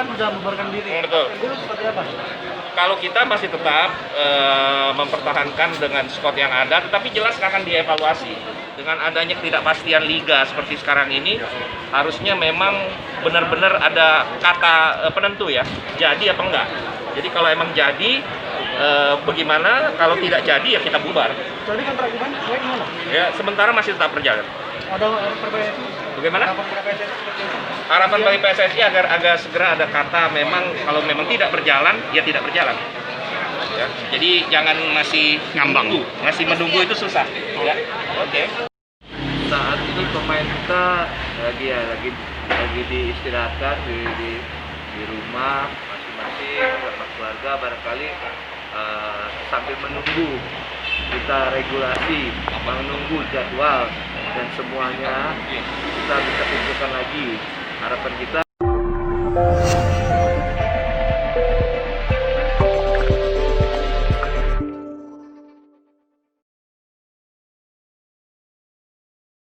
kan sudah membubarkan diri. Betul. Itu seperti apa? Kalau kita masih tetap mempertahankan dengan skot yang ada, tetapi jelas akan dievaluasi. Dengan adanya ketidakpastian liga seperti sekarang ini, harusnya memang benar-benar ada kata penentu ya, jadi apa enggak. Jadi kalau emang jadi, bagaimana? Kalau tidak jadi ya kita bubar. Jadi kontrak gimana? Gimana? Ya, sementara masih tetap berjalan. Ada perbaikan. Bagaimana? Harapan bagi PSSI agar segera ada kata memang kalau memang tidak berjalan ya tidak berjalan. Ya, jadi jangan masih ngambang. Masih menunggu itu susah. Ya. Oke. Saat ini pemain kita lagi diistirahatkan di rumah masing-masing bersama keluarga, barangkali sambil menunggu kita regulasi, menunggu jadwal dan semuanya kita bisa kumpulkan lagi. Harapan kita